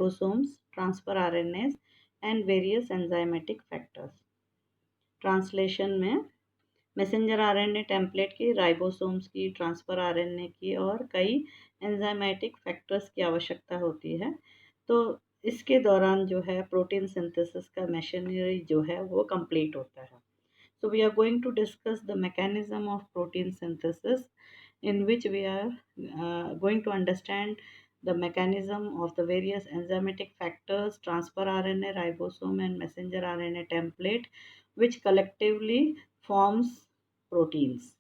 ribosomes, transfer RNAs and various enzymatic factors. Translation में messenger RNA template की, ribosomes की, transfer RNA की और कई एंजाइमेटिक फैक्टर्स की आवश्यकता होती है। तो इसके दौरान जो है प्रोटीन सिंथेसिस का मशीनरी जो है वो कंप्लीट होता है। So we are going to discuss the mechanism of protein synthesis, in which we are going to understand the mechanism of the various enzymatic factors, transfer RNA, ribosome and messenger RNA template, which collectively forms proteins.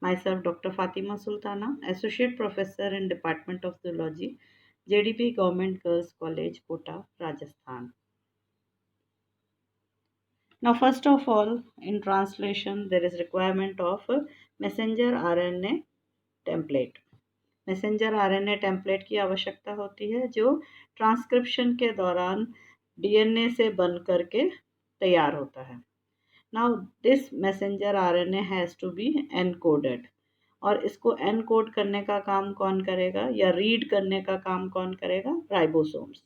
Myself, Dr. Fatima Sultana, Associate Professor in Department of Zoology, JDP Government Girls College, Kota, Rajasthan. Now, first of all, in translation, there is requirement of a messenger RNA template. Messenger RNA template की आवश्यकता होती है जो transcription के दौरान DNA से बन करके तैयार होता है। Now this messenger RNA has to be encoded, और इसको एनकोड करने का काम कौन करेगा या रीड करने का काम कौन करेगा? Ribosomes.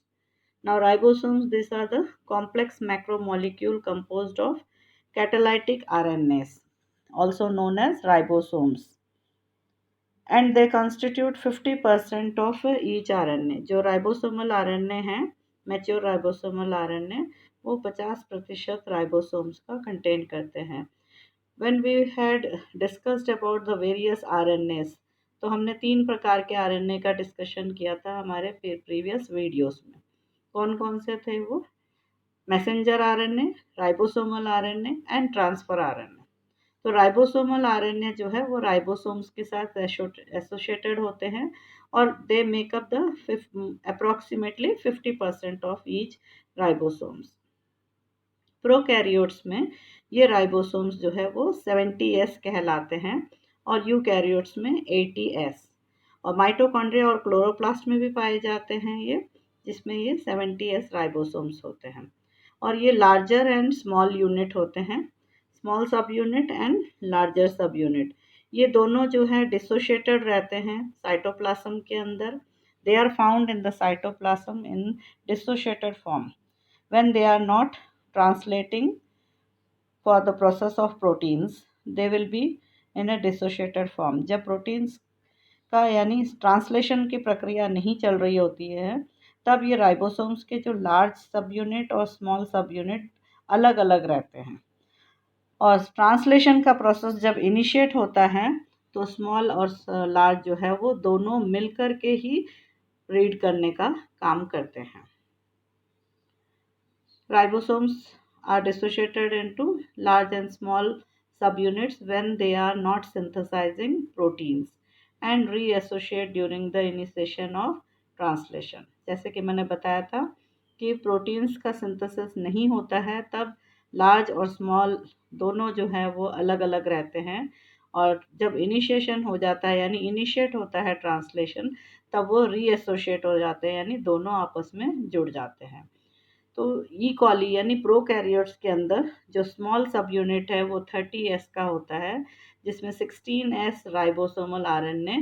Now ribosomes, these are the complex macromolecule composed of catalytic RNAs, also known as ribosomes. And they constitute 50% of each RNA. जो ribosomal RNA है, mature ribosomal RNA, वो 50% ribosomes का contain करते हैं. When we had discussed about the various RNAs, तो हमने 3 प्रकार के RNA का डिस्कशन किया था हमारे प्रीवियस वीडियोस में. कौन कौन से थे वो? Messenger RNA, ribosomal RNA and transfer RNA. तो राइबोसोमल आरएनए जो है वो राइबोसोम्स के साथ एसोसिएटेड होते हैं और they make up the approximately 50% of each ribosomes. Prokaryotes में ये राइबोसोम्स जो है वो 70S कहलाते हैं और यूकैरियोट्स में 80S, और माइटोकॉन्ड्रिया और क्लोरोप्लास्ट में भी पाए जाते हैं ये, जिसमें ये 70S राइबोसोम्स होते हैं. और ये लार्जर एंड स्मॉल यूनिट होते हैं, स्मॉल सब यूनिट एंड लार्जर सब यूनिट. ये दोनों जो है डिसोशिएटेड रहते हैं साइटोप्लाज्म के अंदर. They are found in the cytoplasm in dissociated form when they are not translating for the process of proteins. They will be in a dissociated form. जब प्रोटीन्स का यानी ट्रांसलेशन की प्रक्रिया नहीं चल रही होती है तब ये राइबोसोम्स के जो लार्ज सब यूनिट और स्मॉल सब यूनिट अलग अलग रहते हैं. और ट्रांसलेशन का प्रोसेस जब इनिशिएट होता है तो स्मॉल और लार्ज जो है वो दोनों मिलकर के ही रीड करने का काम करते हैं. Ribosomes are dissociated into large and small subunits when they are not synthesizing proteins and reassociate during the initiation of translation. जैसे कि मैंने बताया था कि प्रोटीन्स का सिंथेसिस नहीं होता है तब लार्ज और स्मॉल दोनों जो है वो अलग अलग रहते हैं, और जब इनिशिएशन हो जाता है यानी इनिशिएट होता है ट्रांसलेशन तब वो रीएसोशिएट हो जाते हैं यानी दोनों आपस में जुड़ जाते हैं. तो ई कॉली यानी प्रोकैरियोट्स के अंदर जो स्मॉल सब यूनिट है वो 30S का होता है, जिसमें 16S राइबोसोमल आरएनए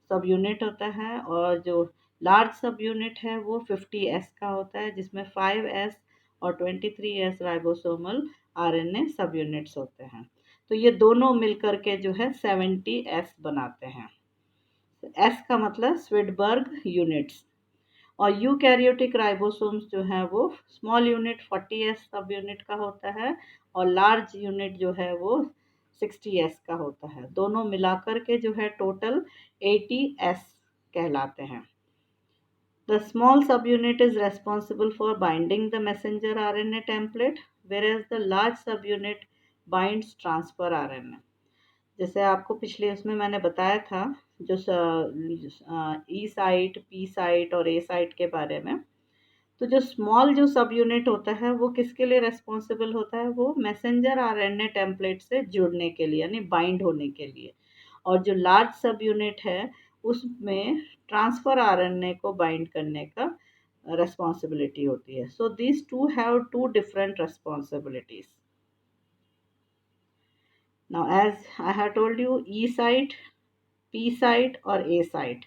सब यूनिट होता है, और जो लार्ज सब यूनिट है वो 50S का होता है, जिसमें 5S और 23S राइबोसोमल आरएनए सब यूनिट्स होते हैं. तो ये दोनों मिलकर के जो है 70S बनाते हैं. S का मतलब स्विडबर्ग यूनिट्स. और यूकैरियोटिक राइबोसोम्स जो है वो स्मॉल यूनिट 40S सब यूनिट का होता है और लार्ज यूनिट जो है वो 60S का होता है. दोनों मिलाकर के जो है टोटल 80S कहलाते हैं. The small subunit is responsible for binding the messenger RNA template, whereas the large subunit binds transfer RNA. जैसे आपको पिछले उसमें मैंने बताया था जो ई साइट, पी साइट और ए साइट के बारे में. तो जो स्मॉल जो सब यूनिट होता है वो किसके लिए रेस्पॉन्सिबल होता है? वो मैसेंजर आरएनए टेम्पलेट से जुड़ने के लिए यानी बाइंड होने के लिए, और जो लार्ज सब यूनिट है उसमें ट्रांसफर आरएनए को बाइंड करने का रेस्पॉन्सिबिलिटी होती है. So these two have two different responsibilities. Now, as I have told you, E site, P site और A site,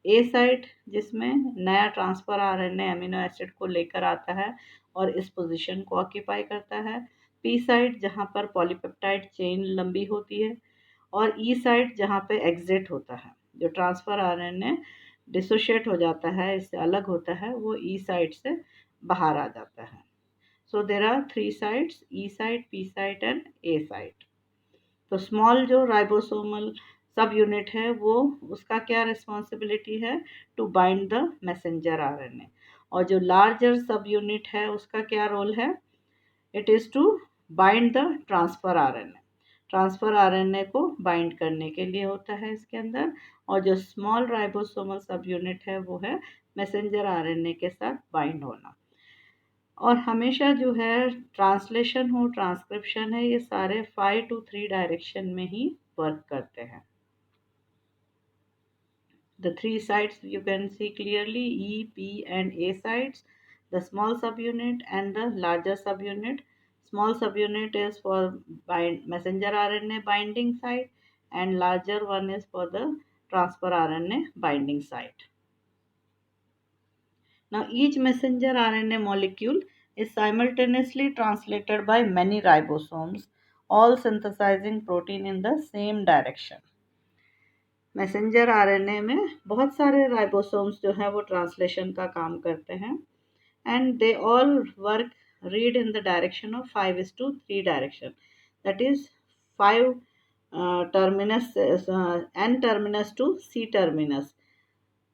ए साइट जिसमें नया ट्रांसफर आरएनए अमीनो एसिड को लेकर आता है और इस पोजीशन को ऑक्यूपाई करता है। पी साइट जहाँ पर पॉलीपेप्टाइड चेन लंबी होती है, और ई साइट जहाँ पे एग्जिट होता है, जो ट्रांसफर आरएनए डिसोशिएट हो जाता है, इससे अलग होता है, वो ई साइट से बाहर आ जाता है। So there are three sites, E site, P site and A site. तो स्मॉल जो राइबोसोमल सब यूनिट है वो, उसका क्या रिस्पॉन्सिबिलिटी है, to bind the messenger RNA. और जो लार्जर सब यूनिट है उसका क्या रोल है, it is to bind the transfer RNA. Transfer RNA को बाइंड करने के लिए होता है इसके अंदर। और जो स्मॉल राइबोसोमल सब यूनिट है वो है मैसेंजर आरएनए के साथ बाइंड होना। और हमेशा जो है ट्रांसलेशन हो, ट्रांसक्रिप्शन है, ये सारे 5 to 3 डायरेक्शन में ही वर्क करते हैं। The three sites you can see clearly, E, P and A sites, the small subunit and the larger subunit. Small subunit is for messenger RNA binding site, and larger one is for the transfer RNA binding site. Now, each messenger RNA molecule is simultaneously translated by many ribosomes, all synthesizing protein in the same direction. Messenger RNA में बहुत सारे ribosomes जो है वो translation का काम करते हैं, and they all work read in the direction of 5:3 direction, that is 5 terminus n terminus to c terminus.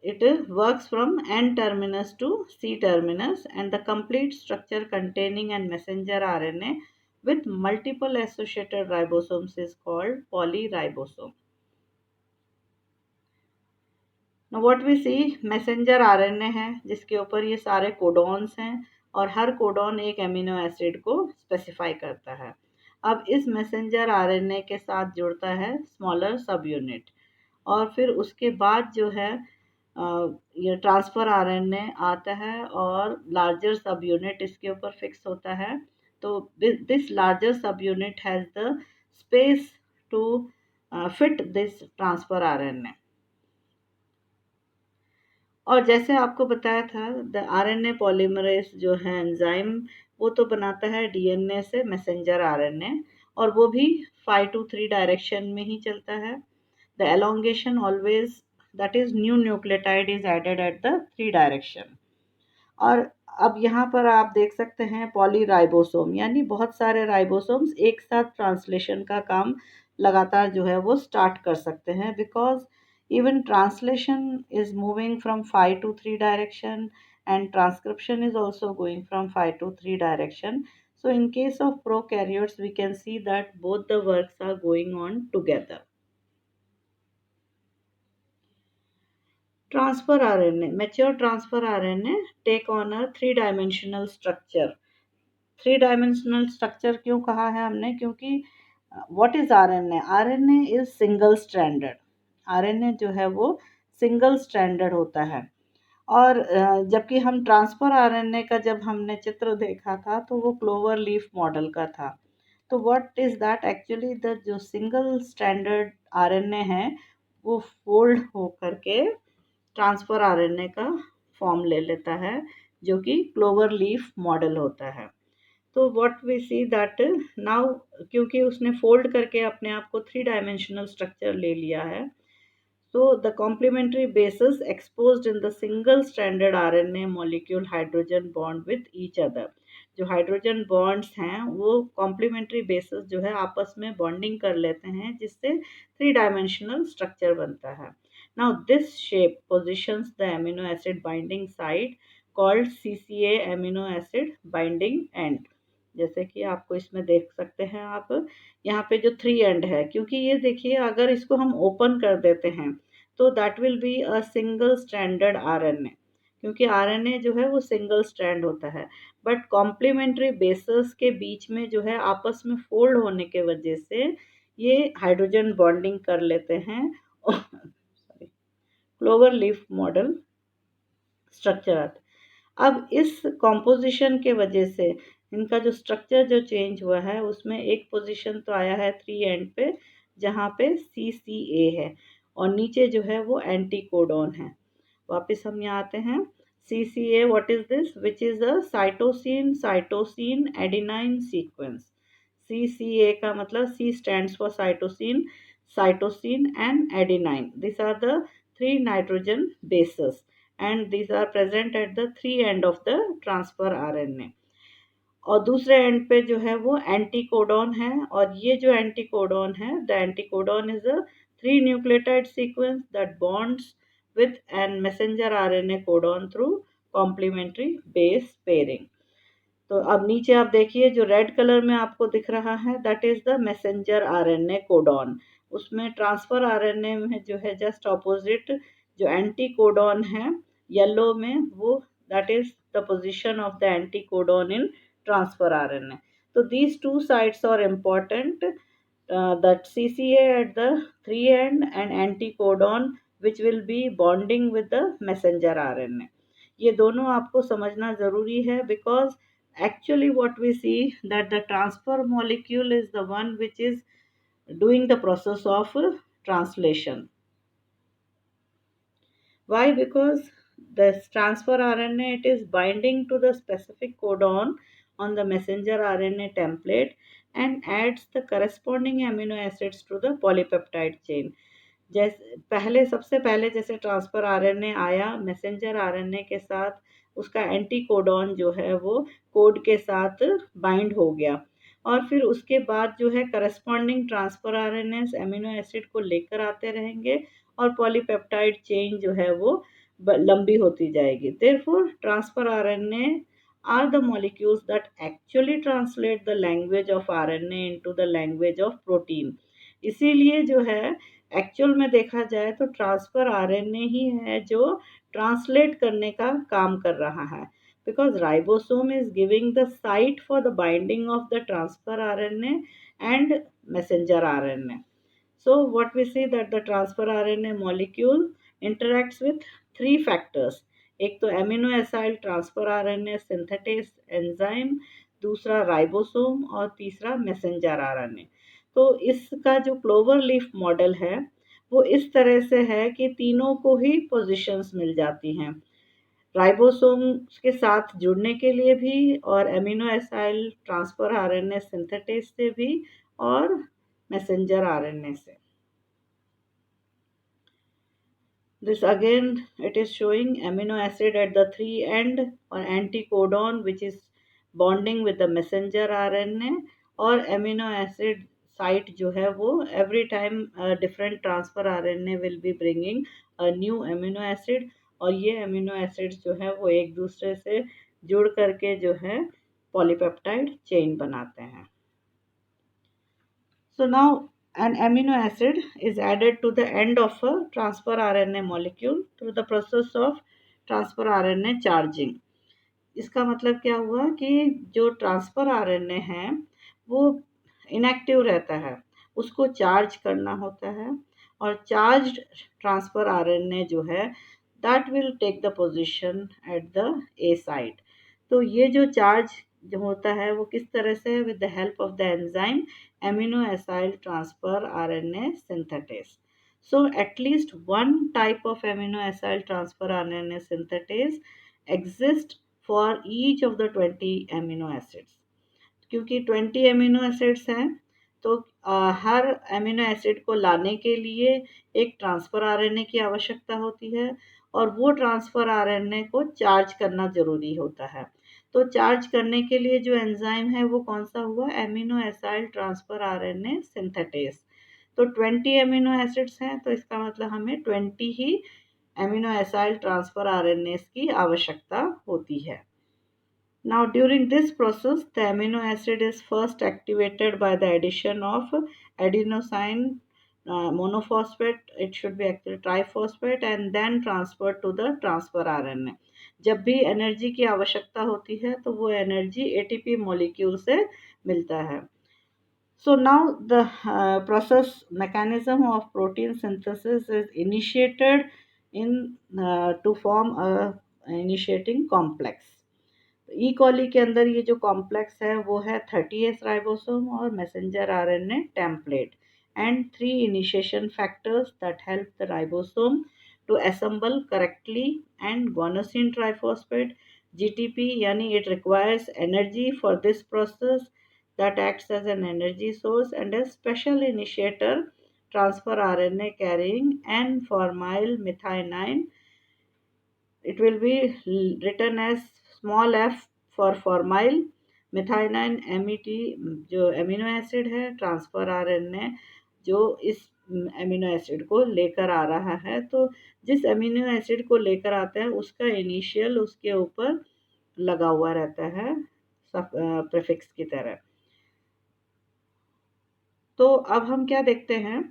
It works from N terminus to C terminus, and the complete structure containing a messenger RNA with multiple associated ribosomes is called polyribosome. Now what we see, messenger RNA है जिसके ऊपर ये सारे codons हैं, और हर codon एक amino acid को specify करता है। अब इस मैसेंजर आरएनए के साथ जुड़ता है स्मॉलर सब यूनिट, और फिर उसके बाद जो है ये ट्रांसफ़र आरएनए आता है और लार्जर सब यूनिट इसके ऊपर फिक्स होता है। तो this larger subunit has the space to fit this transfer RNA. और जैसे आपको बताया था, द आरएनए पॉलीमरेज जो है एंजाइम, वो तो बनाता है डीएनए से मैसेंजर आरएनए, और वो भी 5 to 3 डायरेक्शन में ही चलता है। The elongation always, that is new nucleotide is added at the 3 direction. और अब यहाँ पर आप देख सकते हैं पॉलीराइबोसोम, यानी बहुत सारे राइबोसोम्स एक साथ ट्रांसलेशन का काम लगातार जो है वो स्टार्ट कर सकते हैं, because even translation is moving from 5 to 3 direction, and transcription is also going from 5 to 3 direction. So in case of prokaryotes, we can see that both the works are going on together. Transfer RNA, mature transfer RNA take on a three-dimensional structure. Three-dimensional structure क्यों कहा है हमने, क्योंकि what is RNA? RNA is single stranded. RNA जो है वो single stranded होता है। और जबकि हम ट्रांसफ़र आरएनए का जब हमने चित्र देखा था तो वो क्लोवर लीफ मॉडल का था। तो what is that, actually the जो सिंगल स्ट्रैंडेड आरएनए है वो फोल्ड हो करके ट्रांसफ़र आरएनए का फॉर्म ले लेता है, जो कि क्लोवर लीफ मॉडल होता है। तो what we see that now, क्योंकि उसने फोल्ड करके अपने आप को 3 डायमेंशनल स्ट्रक्चर ले लिया है, so the complementary bases exposed in the single stranded RNA molecule hydrogen bond with each other. जो हाइड्रोजन बॉन्ड्स हैं वो कॉम्प्लीमेंट्री बेसिस जो है आपस में बॉन्डिंग कर लेते हैं, जिससे 3 डायमेंशनल स्ट्रक्चर बनता है। Now this shape positions the amino acid binding site called CCA amino acid binding and. जैसे कि आपको इसमें देख सकते हैं आप, यहाँ पे जो 3 एंड है, क्योंकि ये देखिए अगर इसको हम ओपन कर देते हैं तो that will be a single stranded RNA, क्योंकि आरएनए जो है वो सिंगल स्ट्रैंड होता है, बट कॉम्प्लीमेंट्री बेसेस के बीच में जो है आपस में फोल्ड होने के वजह से ये हाइड्रोजन बॉन्डिंग कर लेते हैं। Sorry, clover leaf model structure आता है। अब इस कॉम्पोजिशन के वजह से इनका जो स्ट्रक्चर जो चेंज हुआ है, उसमें एक पोजीशन तो आया है 3 एंड पे, जहाँ पे CCA है, और नीचे जो है वो एंटी कोडॉन है। वापस हम यहाँ आते हैं। CCA, what is this, which is a cytosine cytosine adenine sequence. CCA का मतलब C stands for cytosine, cytosine and adenine. These are the three nitrogen bases and these are present at the three end of the transfer RNA. और दूसरे and पे जो है वो anticodon है, और ये जो एंटीकोडॉन है, the anticodon is a 3 nucleotide sequence that bonds with an messenger RNA codon through complementary base pairing. तो अब नीचे आप देखिए जो रेड कलर में आपको दिख रहा है, that is the messenger RNA codon. उसमें ट्रांसफर आरएनए में जो है जस्ट ऑपोजिट जो एंटी कोडॉन है येलो में, वो that is the position of the anticodon in transfer RNA. तो these two sites are important, that CCA at the three end and anticodon which will be bonding with the messenger RNA. ये दोनों आपको समझना ज़रूरी है because actually what we see that the transfer molecule is the one which is doing the process of translation. Why? Because the transfer RNA, it is binding to the specific codon on the messenger RNA template and adds the corresponding amino acids to the polypeptide chain. जैसे पहले सबसे पहले जैसे transfer RNA आया messenger RNA के साथ, उसका anti codon जो है वो कोड के साथ बाइंड हो गया, और फिर उसके बाद जो है corresponding transfer RNA amino acid को लेकर आते रहेंगे और पॉलीपेप्टाइड चेन जो है वो लंबी होती जाएगी। Therefore transfer RNA are the molecules that actually translate the language of RNA into the language of protein. इसीलिए जो है एक्चुअल में देखा जाए तो ट्रांसफर आरएनए ही है जो ट्रांसलेट करने का काम कर रहा है, because ribosome is giving the site for the binding of the transfer RNA and messenger RNA. So what we see that the transfer RNA molecule interacts with three factors. एक तो amino acyl transfer RNA synthetase enzyme, दूसरा ribosome और तीसरा messenger RNA. तो इसका जो clover leaf model है वो इस तरह से है कि तीनों को ही पोजीशंस मिल जाती हैं, राइबोसोम के साथ जुड़ने के लिए भी और amino acyl transfer RNA synthetase से भी और मैसेंजर आरएनए से। This again it is showing amino acid at the three end or anticodon which is bonding with the messenger RNA, और amino acid site जो है वो every time different transfer RNA will be bringing a new amino acid, और ये amino acids जो है वो एक दूसरे से जुड़ करके जो है पॉलीपेप्टाइड चेन बनाते हैं। So now an amino acid is added to the end of a transfer RNA molecule through the process of transfer RNA charging. इसका मतलब क्या हुआ कि जो ट्रांसफर आरएनए है वो इनएक्टिव रहता है, उसको चार्ज करना होता है, और चार्ज्ड ट्रांसफर आरएनए जो है that will take the position at the A site. तो ये जो चार्ज जो होता है वो किस तरह से, with the help of the enzyme amino acyl transfer RNA synthetase. So at least one type of amino acyl transfer RNA synthetase exists for each of the 20 amino acids. क्योंकि 20 अमीनो एसिड्स हैं तो हर amino acid को लाने के लिए एक transfer RNA की आवश्यकता होती है, और वो ट्रांसफ़र आरएनए को चार्ज करना ज़रूरी होता है। तो चार्ज करने के लिए जो एंजाइम है वो कौन सा हुआ, amino acyl transfer RNA synthetase. तो 20 अमीनो एसिड्स हैं तो इसका मतलब हमें 20 ही अमीनो एसाइल ट्रांसफ़र आरएनए की आवश्यकता होती है। Now during this process the amino acid is first activated by the addition of adenosine monophosphate, it should be actually triphosphate, and then transferred to the transfer RNA. जब भी energy की आवश्यकता होती है तो वो एनर्जी ATP मॉलिक्यूल से मिलता है। So now the process mechanism of protein synthesis is initiated in to form a initiating complex. ई कॉली के अंदर ये जो कॉम्प्लेक्स है वो है 30S राइबोसोम और messenger RNA template and 3 initiation factors that help the ribosome to assemble correctly, and guanosine triphosphate GTP, yani it requires energy for this process that acts as an energy source and a special initiator transfer RNA carrying N-formyl methionine. It will be written as small f for formyl methionine MET, जो amino acid है transfer RNA जो इस amino acid को लेकर आ रहा है। तो जिस एमिनो एसिड को लेकर आता है उसका इनिशियल उसके ऊपर लगा हुआ रहता है प्रीफिक्स की तरह। तो अब हम क्या देखते हैं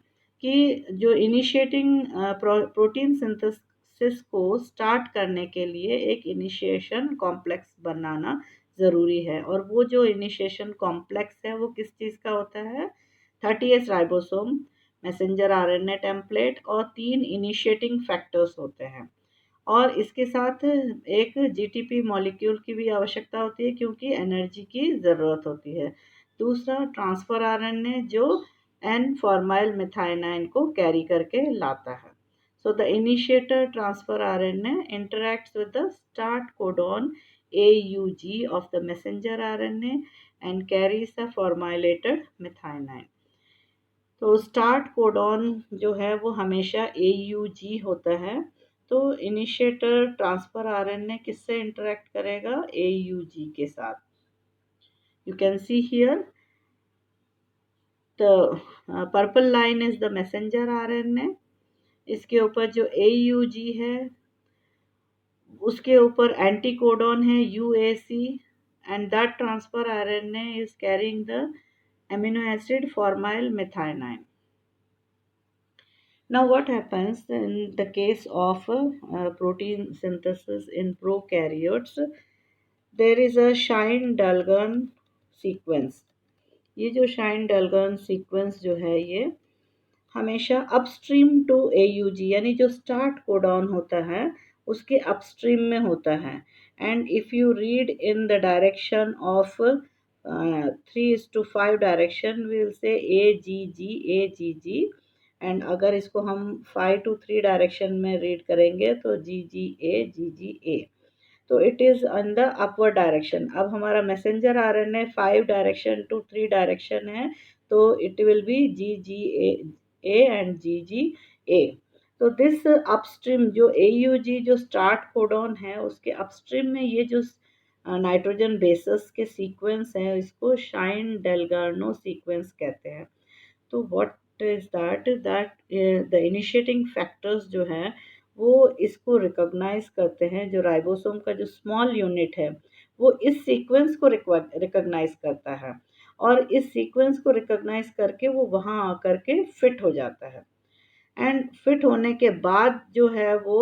कि जो इनिशिएटिंग प्रोटीन सिंथेसिस को स्टार्ट करने के लिए एक इनिशिएशन कॉम्प्लेक्स बनाना ज़रूरी है, और वो जो इनिशिएशन कॉम्प्लेक्स है वो किस चीज़ का होता है? 30S ribosome, messenger RNA template और 3 इनिशिएटिंग फैक्टर्स होते हैं। और इसके साथ एक जीटीपी मॉलिक्यूल की भी आवश्यकता होती है क्योंकि एनर्जी की ज़रूरत होती है। दूसरा ट्रांसफर आरएनए जो एन फॉर्माइल मिथाइनाइन को कैरी करके लाता है। So the initiator transfer RNA interacts with the start codon AUG of the messenger RNA and carries the formilated methionine। तो स्टार्ट कोडॉन जो है वो हमेशा AUG होता है। तो इनिशिएटर ट्रांसफर आरएनए किससे इंटरेक्ट करेगा? AUG के साथ। You can see here the purple line is the messenger RNA, इसके ऊपर जो AUG है उसके ऊपर एंटी कोडॉन है UAC, and that transfer RNA is carrying the amino acid formyl methionine। Now, what happens in the case of protein synthesis in prokaryotes? There is a Shine-Dalton sequence। ये जो Shine-Dalton sequence जो है ये हमेशा upstream to AUG यानी जो start codon होता है उसके अपस्ट्रीम में होता है। And if you read in the direction of 3:5 direction will say AGG, and अगर इसको हम 5:3 डायरेक्शन में रीड करेंगे तो GGA। तो it is on the upward direction. अब हमारा messenger RNA 5 direction to 3 direction है, तो it will be GGA and GGA। तो दिस अपस्ट्रीम जो AUG जो स्टार्ट कोडॉन है उसके अपस्ट्रीम में ये जो नाइट्रोजन बेसिस के सीक्वेंस हैं इसको शाइन डेलगार्नो सीक्वेंस कहते हैं। तो what is that the initiating factors जो हैं वो इसको रिकॉग्नाइज करते हैं। जो राइबोसोम का जो स्मॉल यूनिट है वो इस सीक्वेंस को रिकॉग्नाइज करता है, और इस सीक्वेंस को रिकॉग्नाइज करके वो वहाँ आकर के फिट हो जाता है। एंड फिट होने के बाद जो है वो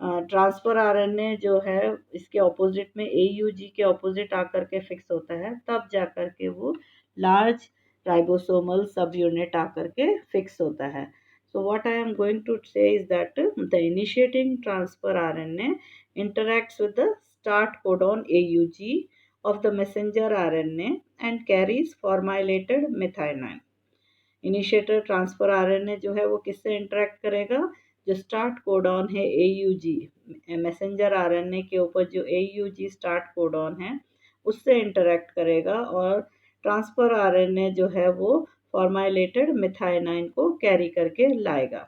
ट्रांसफर आरएनए जो है इसके ऑपोजिट में AUG के ऑपोजिट आकर के फिक्स होता है, तब जा कर के वो लार्ज राइबोसोमल सब यूनिट आकर के फिक्स होता है। So what I am going to say is that the initiating transfer RNA interacts with the start codon AUG of the messenger RNA and carries formilated methionine। Initiator transfer RNA जो है वो किससे interact करेगा? जो start codon है AUG, messenger RNA के ऊपर जो AUG स्टार्ट कोडॉन है उससे इंटरेक्ट करेगा, और ट्रांसफर आरएनए जो है वो फॉर्माइलेटेड मिथाइनाइन को कैरी करके लाएगा।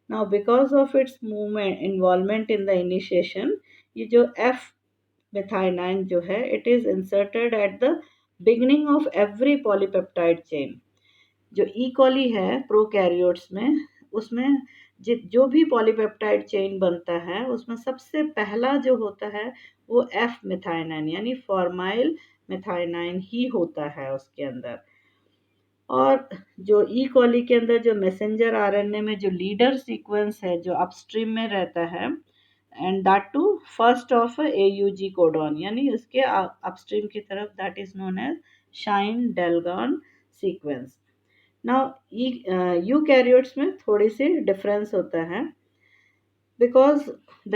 Now because of its movement involvement in the initiation, ये जो F मिथाइनाइन जो है it is inserted at the beginning of every polypeptide chain. जो ई कॉली है प्रोकैरियोट्स में उसमें जो भी पॉलीपेप्टाइड चेन बनता है उसमें सबसे पहला जो होता है वो F मिथाइनाइन यानी फॉर्माइल मिथाइनाइन ही होता है उसके अंदर। और जो ई कॉली के अंदर जो मैसेंजर आरएनए में जो लीडर सीक्वेंस है जो अपस्ट्रीम में रहता है, and that to first of AUG codon यानी उसके अपस्ट्रीम की तरफ, that is known as Shine Dalgarno sequence. Now eukaryotes में थोड़ी सी डिफरेंस होता है, because the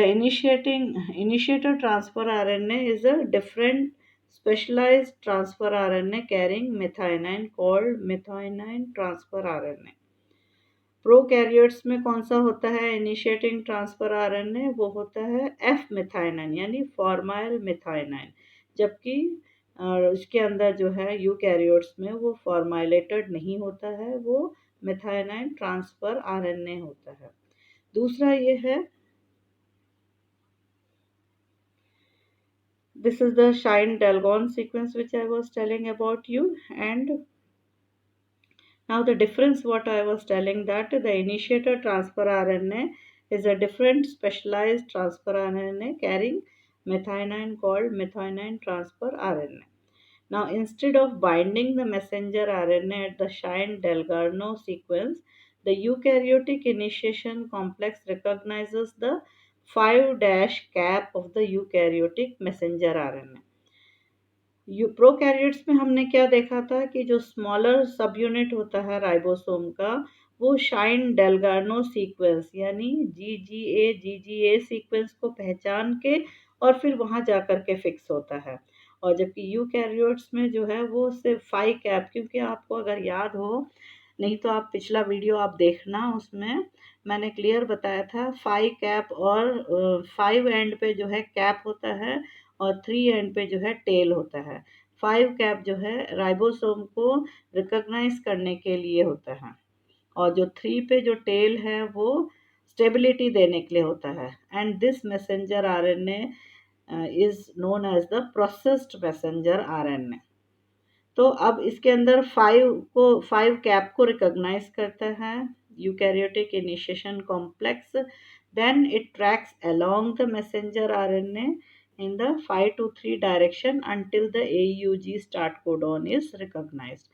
initiator transfer RNA is a different specialized transfer RNA carrying methionine called methionine transfer RNA। Prokaryotes में कौन सा होता है इनिशिएटिंग ट्रांसफर आरएनए, वो होता है एफ मिथाइनाइन यानी फॉर्माइल मिथाइनाइन, जबकि उसके अंदर जो है यूकैरियोट्स में वो फॉर्माइलेटेड नहीं होता है, वो मिथाइनाइन ट्रांसफर आरएनए होता है। दूसरा ये है, this is the Shine-Dalgon sequence which I was telling about you. And now the difference what I was telling, that the initiator transfer RNA is a different specialized transfer RNA carrying methionine called methionine transfer RNA. Now instead of binding the messenger RNA at the Shine-Dalgarno sequence, the eukaryotic initiation complex recognizes the 5' cap of the eukaryotic messenger RNA. Prokaryotes में हमने क्या देखा था कि जो smaller सब unit होता है राइबोसोम का, वो शाइन डेलगार्नो सीक्वेंस यानी जी जी ए सीक्वेंस को पहचान के और फिर वहाँ जा कर के फिक्स होता है। और जबकि यूकैरियोट्स में जो है वो सिर्फ 5 कैप, क्योंकि आपको अगर याद हो, नहीं तो आप पिछला वीडियो आप देखना, उसमें मैंने क्लियर बताया था 5 कैप और 5 एंड पे जो है कैप होता है और 3 एंड पे जो है टेल होता है। 5 कैप जो है राइबोसोम को रिकॉग्नाइज करने के लिए होता है और जो 3 पे जो टेल है वो स्टेबिलिटी देने के लिए होता है। And this messenger RNA is known as the processed messenger RNA. तो अब इसके अंदर 5 कैप को रिकॉग्नाइज करता है eukaryotic initiation complex, then it tracks along the messenger RNA in the 5 to 3 direction until the AUG start codon is recognized.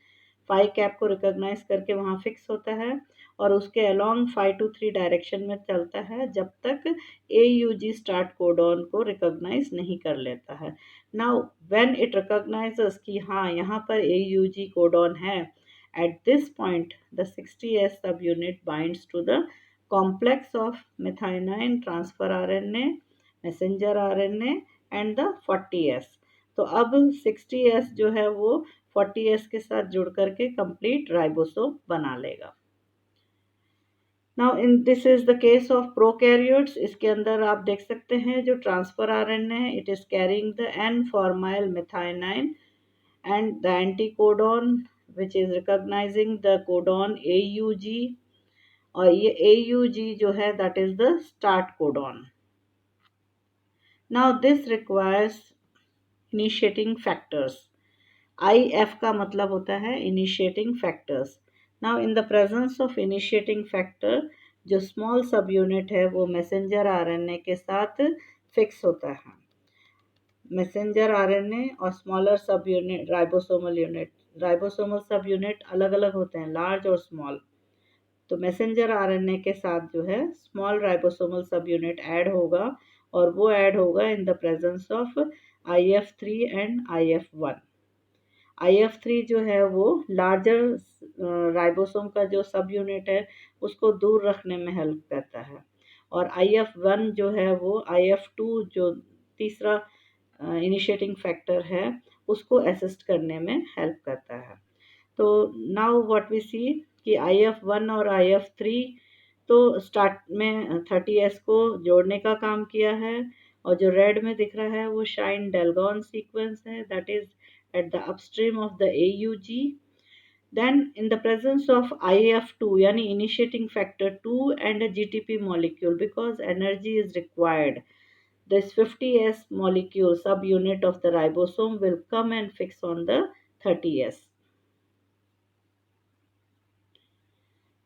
5 cap को recognise करके वहाँ फिक्स होता है और उसके अलोंग 5 to 3 डायरेक्शन में चलता है जब तक AUG स्टार्ट कोडॉन को रिकॉग्नाइज नहीं कर लेता है। नाउ व्हेन इट रिकॉग्नाइजेस कि हाँ यहाँ पर AUG कोडॉन है, at this point the 60S subunit binds to the complex of methionine transfer RNA, messenger RNA and the 40S। तो अब 60S जो है वो 40S के साथ जुड़ करके कंप्लीट राइबोसोम बना लेगा। Now in this is the case of prokaryotes. इसके अंदर आप देख सकते हैं जो ट्रांसफर आरएनए है, it is carrying the N formyl methionine and the anticodon which is recognising the codon AUG, और ये AUG जो है that is the start codon. Now this requires initiating factors. IF का मतलब होता है initiating factors. Now in the presence of initiating factor, जो small subunit है वो messenger RNA के साथ fix होता है। messenger RNA और smaller subunit ribosomal subunit अलग अलग होते हैं, large और small। तो मैसेंजर आरएनए के साथ जो है स्मॉल राइबोसोमल सब यूनिट ऐड होगा और वो ऐड होगा इन the presence of IF3 and IF1। IF3 जो है वो लार्जर राइबोसोम का जो सब यूनिट है उसको दूर रखने में हेल्प करता है, और IF1 जो है वो IF2 जो तीसरा इनिशिएटिंग फैक्टर है उसको असिस्ट करने में हेल्प करता है। तो नाउ व्हाट वी सी कि IF1 और IF3 तो स्टार्ट में 30S को जोड़ने का काम किया है, और जो रेड में दिख रहा है वो शाइन डेलगॉन सीक्वेंस है, that is at the upstream of the AUG। Then in the presence of IF2 यानी initiating factor 2 and a GTP molecule, because energy is required, this 50S molecule subunit of the ribosome will come and fix on the 30S.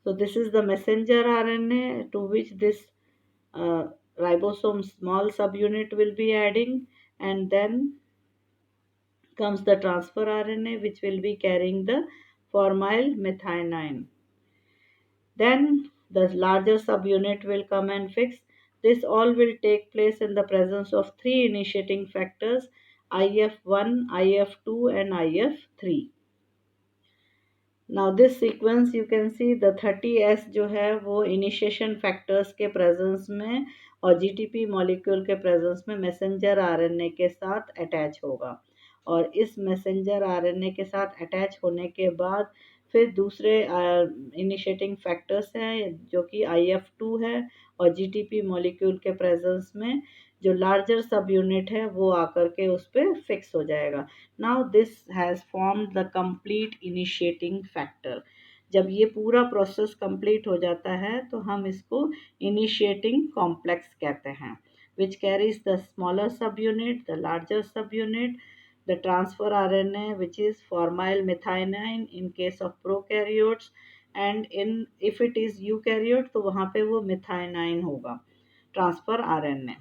So this is the messenger RNA to which this ribosome small subunit will be adding, and then comes the transfer RNA which will be carrying the formyl methionine. Then the larger subunit will come and fix. This all will take place in the presence of 3 initiating factors, IF1, IF2 and IF3. Now this sequence you can see the 30S जो है वो initiation factors के presence में और GTP molecule के presence में messenger RNA के साथ अटैच होगा, और इस मैसेंजर आरएनए के साथ अटैच होने के बाद फिर दूसरे इनिशिएटिंग फैक्टर्स हैं जो कि IF2 है, और GTP मॉलिक्यूल के प्रेजेंस में जो लार्जर सब यूनिट है वो आकर के उस पर फिक्स हो जाएगा। Now this has formed the complete initiating factor. जब ये पूरा प्रोसेस कंप्लीट हो जाता है तो हम इसको इनिशिएटिंग कॉम्प्लेक्स कहते हैं, which carries the smaller subunit, the larger subunit, the transfer RNA, which is formyl methionine in case of prokaryotes, and in if it is eukaryote तो वहाँ पे वो methionine होगा transfer RNA.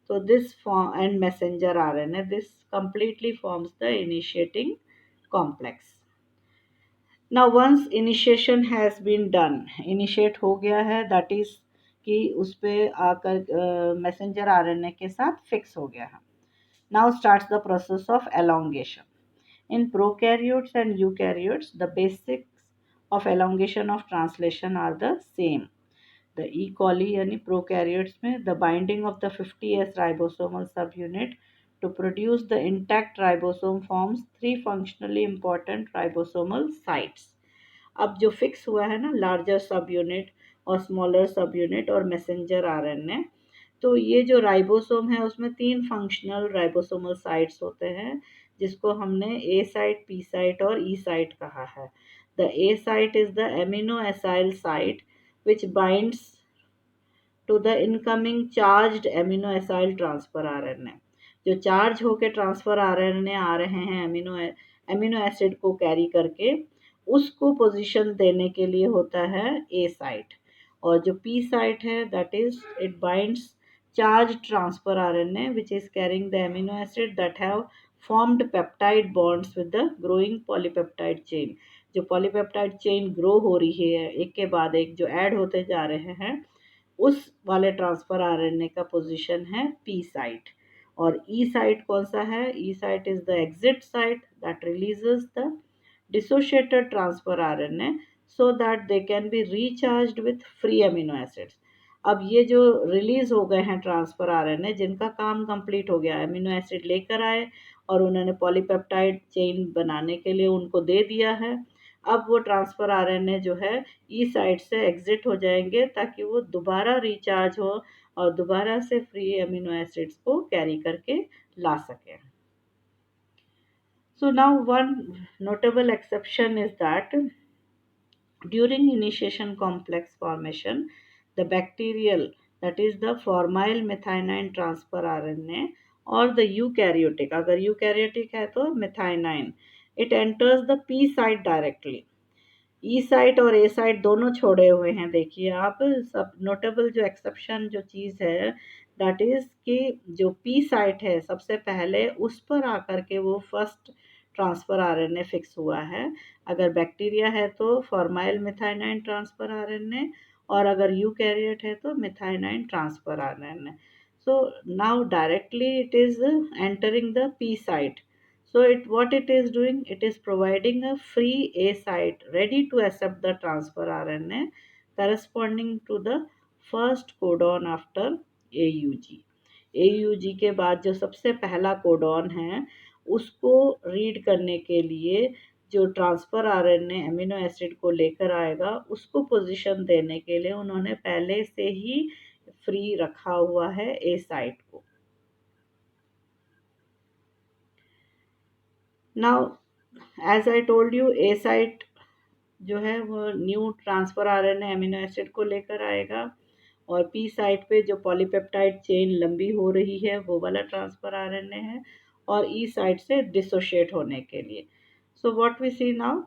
So this form and messenger RNA, this completely forms the initiating complex. Now once initiation has been done, initiate हो गया है, that is कि उस पे आकर मैसेंजर आरएनए के साथ फिक्स हो गया है. Now starts the process of elongation. In prokaryotes and eukaryotes, the basics of elongation of translation are the same. The E. coli यानी prokaryotes में the binding of the 50S ribosomal subunit to produce the intact ribosome forms three functionally important ribosomal sites. अब जो fix हुआ है ना larger सब unit और smaller सब यूनिट और मैसेंजर आरएनए, तो ये जो राइबोसोम है उसमें तीन फंक्शनल राइबोसोमल साइट्स होते हैं जिसको हमने ए साइट, पी साइट और ई साइट कहा है. The A site is the amino acyl site which binds to the incoming charged amino acyl transfer RNA. जो चार्ज होके ट्रांसफर RNA आ रहे हैं एमिनो एसिड को कैरी करके, उसको पोजीशन देने के लिए होता है ए साइट. और जो पी साइट है that is it binds charge transfer RNA which is carrying the amino acid that have formed peptide bonds with the growing polypeptide chain. जो पॉलीपेप्टाइड चेन ग्रो हो रही है एक के बाद एक जो ऐड होते जा रहे हैं, उस वाले ट्रांसफर आरएनए का पोजीशन है पी साइट. और ई साइट कौन सा है? E site is the exit site that releases the dissociated transfer RNA so that they can be recharged with free amino acids. अब ये जो रिलीज हो गए हैं ट्रांसफर आरएनए जिनका काम कंप्लीट हो गया, एमिनो एसिड लेकर आए और उन्होंने पॉलीपेप्टाइड चेन बनाने के लिए उनको दे दिया है, अब वो ट्रांसफर आरएनए जो है ई साइड से एग्जिट हो जाएंगे ताकि वो दोबारा रिचार्ज हो और दोबारा से फ्री एमिनो एसिड्स को कैरी करके ला सकें. So now one notable exception is that during initiation complex formation, the bacterial, that is the formyl methionine transfer RNA, or the eukaryotic, अगर eukaryotic है तो methionine, it enters the P site directly. E site और ए site दोनों छोड़े हुए हैं. देखिए आप, सब नोटेबल जो एक्सेप्शन जो चीज़ है दैट इज़ कि जो पी साइट है सबसे पहले उस पर आकर के वो फर्स्ट ट्रांसफ़र आरएनए फिक्स हुआ है. अगर बैक्टीरिया है तो फॉर्माइल मिथाइनाइन ट्रांसफ़र आरएनए, और अगर यूकैरियोट है तो methionine transfer RNA. So now directly it is entering the P site. So what it is doing, it is providing a free A site ready to accept the transfer RNA corresponding to the first codon after AUG. AUG के बाद जो सबसे पहला codon है उसको read करने के लिए जो ट्रांसफ़र आरएनए एमिनो एसिड को लेकर आएगा उसको पोजीशन देने के लिए उन्होंने पहले से ही फ्री रखा हुआ है ए साइट को. Now as I told you, A site जो है वो new transfer RNA amino acid को लेकर आएगा, और पी साइट पे जो पॉलीपेप्टाइड चेन लंबी हो रही है वो वाला ट्रांसफ़र आरएनए है, और ई साइट से डिसोशिएट होने के लिए. So what we see now,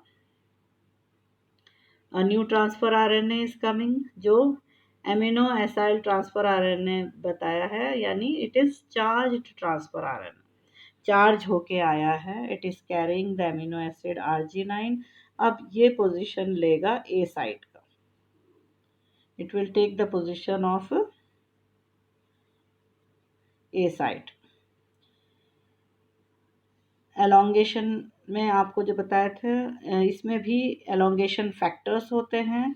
a new transfer RNA is coming जो एमिनो एसाइल ट्रांसफ़र आरएनए बताया है, यानी it is charged transfer RNA, charge होके आया है. It is carrying the amino acid arginine. अब ये पोजीशन लेगा ए साइट का. It will take the position of A site. Elongation में आपको जो बताया था इसमें भी एलोंगेशन फैक्टर्स होते हैं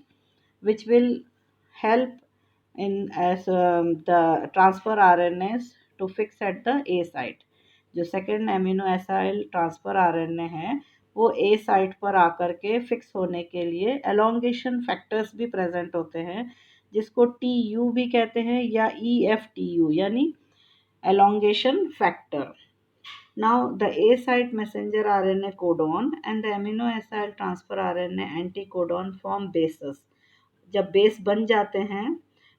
which will help in as the transfer RNAs to fix at the A site. जो second amino acyl transfer RNA है वो ए साइट पर आकर के फिक्स होने के लिए एलोंगेशन फैक्टर्स भी प्रेजेंट होते हैं, जिसको टी यू भी कहते हैं या ई एफ टी यू, यानी elongation factor. Now, the A site messenger RNA codon and the amino acid transfer RNA anticodon form bases. जब बेस बन जाते हैं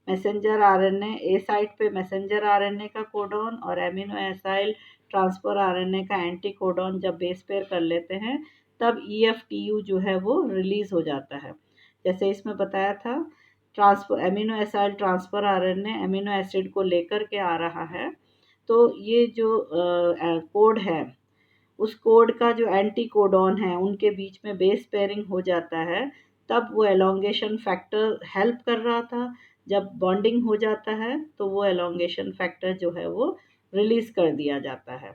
मैसेंजर आरएनए ए साइट पे मैसेंजर आरएनए का कोडॉन और एमिनो एसाइल ट्रांसफर आरएनए का anti codon जब base pair कर लेते हैं तब ईएफटीयू जो है वो रिलीज हो जाता है। जैसे इसमें बताया था, transfer amino acyl transfer RNA amino acid को लेकर के आ रहा है, तो ये जो कोड है उस कोड का जो एंटी कोडॉन है उनके बीच में बेस पेयरिंग हो जाता है, तब वो एलोंगेशन फैक्टर हेल्प कर रहा था। जब बॉन्डिंग हो जाता है तो वो एलोंगेशन फैक्टर जो है वो रिलीज कर दिया जाता है।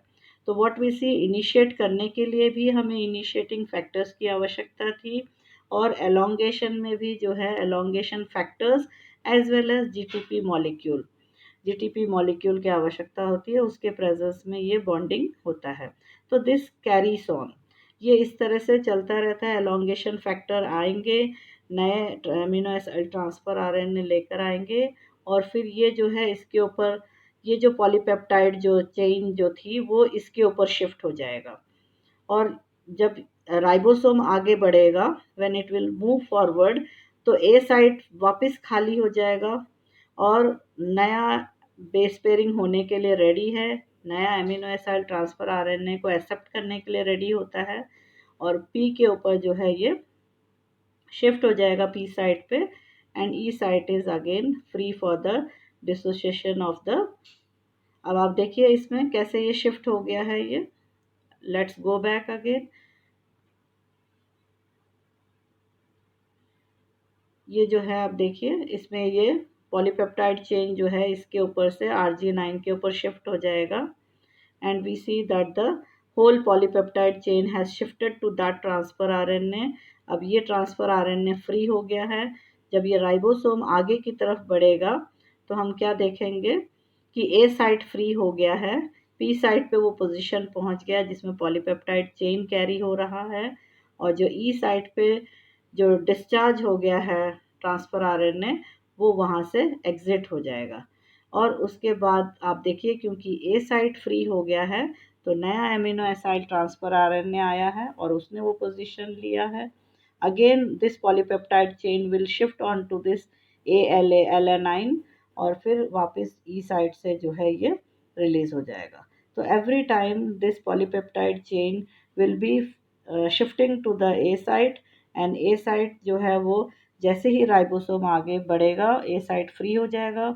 तो व्हाट वी सी, इनिशिएट करने के लिए भी हमें इनिशिएटिंग फैक्टर्स की आवश्यकता थी और एलोंगेशन में भी जो है elongation factors as well as GTP molecule की आवश्यकता होती है, उसके प्रेजेंस में ये बॉन्डिंग होता है। तो दिस कैरीस ऑन, ये इस तरह से चलता रहता है। एलोंगेशन फैक्टर आएंगे, नए अमीनो एसिड ट्रांसफर आरएनए लेकर आएंगे और फिर ये जो है इसके ऊपर ये जो पॉलीपेप्टाइड जो चेन जो थी वो इसके ऊपर शिफ्ट हो जाएगा और जब राइबोसोम आगे बढ़ेगा, when it will move forward, तो ए साइट वापस खाली हो जाएगा और नया बेस पेयरिंग होने के लिए रेडी है, नया एमिनो एसिड ट्रांसफर आरएनए को एक्सेप्ट करने के लिए रेडी होता है और पी के ऊपर जो है ये शिफ्ट हो जाएगा पी साइट पे and E site is again free for the dissociation of the. अब आप देखिए इसमें कैसे ये शिफ्ट हो गया है ये। Let's go back again. ये जो है आप देखिए इसमें ये पॉलीपेप्टाइड चेन जो है इसके ऊपर से RG9 के ऊपर शिफ्ट हो जाएगा and we see that the whole polypeptide chain has shifted to that transfer RNA। अब ये ट्रांसफर RNA फ्री हो गया है। जब ये राइबोसोम आगे की तरफ बढ़ेगा तो हम क्या देखेंगे कि ए साइट फ्री हो गया है, पी साइट पे वो पोजीशन पहुंच गया जिसमें पॉलीपेप्टाइड चेन कैरी हो रहा है और जो ई साइट पे जो डिस्चार्ज हो गया है ट्रांसफर आरएनए वो वहाँ से एग्जिट हो जाएगा। और उसके बाद आप देखिए क्योंकि ए साइट फ्री हो गया है तो नया एमिनो एसाइड ट्रांसफर आरएनए आया है और उसने वो पोजीशन लिया है। Again this polypeptide chain will shift on to this ALA alanine और फिर वापस ई साइट से जो है ये रिलीज हो जाएगा। तो every time this polypeptide chain will be shifting to the A site and A site जो है वो जैसे ही राइबोसोम आगे बढ़ेगा ए साइट फ्री हो जाएगा,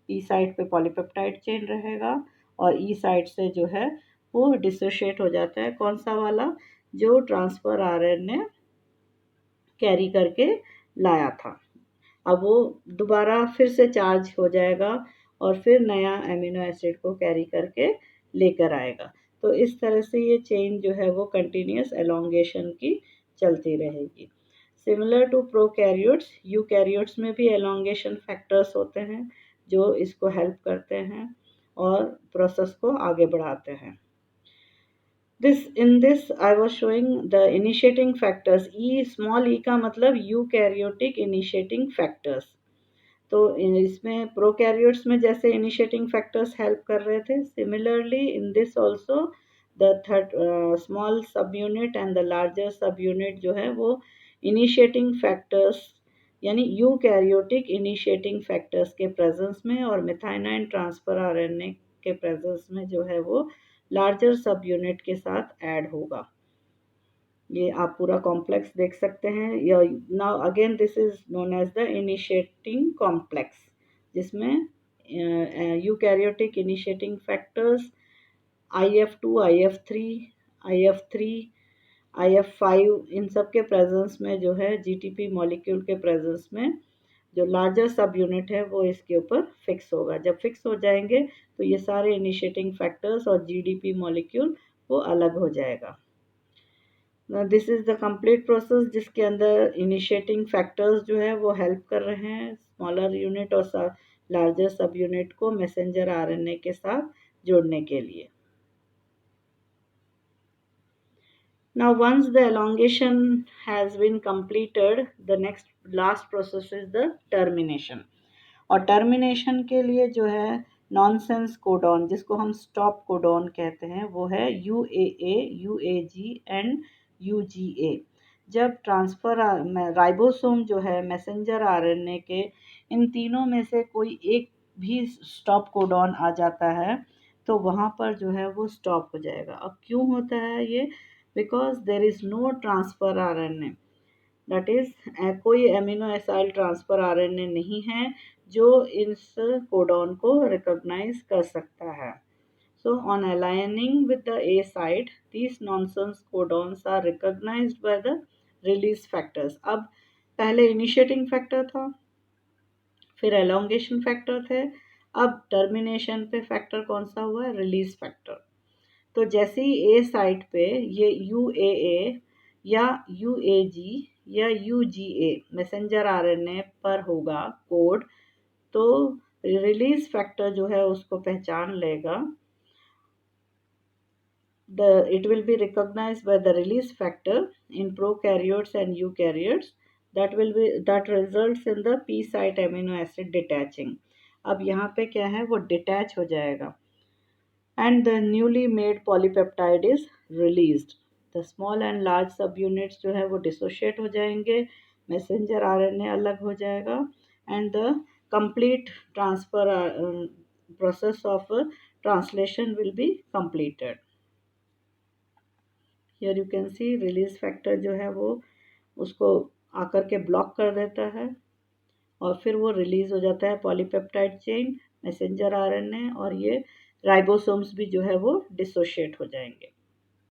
पी साइट पे पॉलीपेप्टाइड चेन रहेगा और ई साइट से जो है वो डिसोशिएट हो जाता है। कौन सा वाला, जो ट्रांसफर आरएनए कैरी करके लाया था, अब वो दोबारा फिर से चार्ज हो जाएगा और फिर नया एमिनो एसिड को कैरी करके लेकर आएगा। तो इस तरह से ये चेन जो है वो कंटिन्यूस एलोंगेशन की चलती रहेगी। सिमिलर टू प्रोकैरियोट्स, यूकैरियोट्स में भी एलोंगेशन फैक्टर्स होते हैं जो इसको हेल्प करते हैं और प्रोसेस को आगे बढ़ाते हैं। In this I was showing the initiating factors। E small e का मतलब यूकैरियोटिक इनिशिएटिंग फैक्टर्स। तो इसमें प्रोकैरियोट्स में जैसे इनिशिएटिंग फैक्टर्स हेल्प कर रहे थे, similarly in this also the third small सब यूनिट एंड द लार्जर सब यूनिट जो है वो इनिशिएटिंग फैक्टर्स यानी यूकैरियोटिक इनिशिएटिंग फैक्टर्स के प्रेजेंस में और मेथाइनाइन ट्रांसफर आरएनए के प्रेजेंस में जो है वो लार्जर सब यूनिट के साथ ऐड होगा। ये आप पूरा कॉम्प्लेक्स देख सकते हैं। Now again this is known as the initiating complex, जिसमें eukaryotic initiating factors IF2, IF3, IF3, IF5 इन सब के प्रेजेंस में जो है GTP मॉलिक्यूल के प्रेजेंस में जो लार्जर सब यूनिट है वो इसके ऊपर फिक्स होगा। जब फिक्स हो जाएंगे तो ये सारे इनिशिएटिंग फैक्टर्स और GDP मॉलिक्यूल वो अलग हो जाएगा। This is the complete process जिसके अंदर इनिशिएटिंग फैक्टर्स जो है वो हेल्प कर रहे हैं स्मॉलर यूनिट और लार्जर सब यूनिट को मैसेंजर आरएनए के साथ जोड़ने के लिए। Now, once the elongation has been completed, the next last process is the termination. और टर्मिनेशन के लिए जो है नॉनसेंस कोडॉन, जिसको हम स्टॉप कोडॉन कहते हैं, वो है UAA, UAG एंड UGA। जब ट्रांसफ़र राइबोसोम जो है मैसेंजर आरएनए के, इन तीनों में से कोई एक भी स्टॉप कोडॉन आ जाता है तो वहाँ पर जो है वो स्टॉप हो जाएगा। अब क्यों होता है ये? Because there is no transfer RNA, that is कोई एमिनो एसाइल ट्रांसफ़र आरएनए नहीं है जो इस कोडॉन को रिकॉग्नाइज कर सकता है। So on aligning with the A site, these nonsense codons are recognized by the release factors। अब पहले इनिशिएटिंग फैक्टर था, फिर एलोंगेशन फैक्टर थे, अब टर्मिनेशन पे फैक्टर कौन सा हुआ है? Release factor. तो जैसे ही ए साइट पे ये UAA या UAG या UGA मैसेंजर आरएनए पर होगा कोड, तो रिलीज फैक्टर जो है उसको पहचान लेगा। It will be recognized by the release factor in prokaryotes and eukaryotes, that results in the P site amino acid detaching। अब यहाँ पे क्या है, वो डिटैच हो जाएगा and the newly made polypeptide is released। the small and large subunits जो है वो dissociate हो जाएंगे, messenger RNA अलग हो जाएगा and the complete transfer process of translation will be completed। Here you can see release factor जो है वो उसको आकर के ब्लॉक कर देता है और फिर वो रिलीज हो जाता है पॉलीपेप्टाइड चेन, मैसेंजर आरएनए, और ये राइबोसोम्स भी जो है वो डिसोशिएट हो जाएंगे।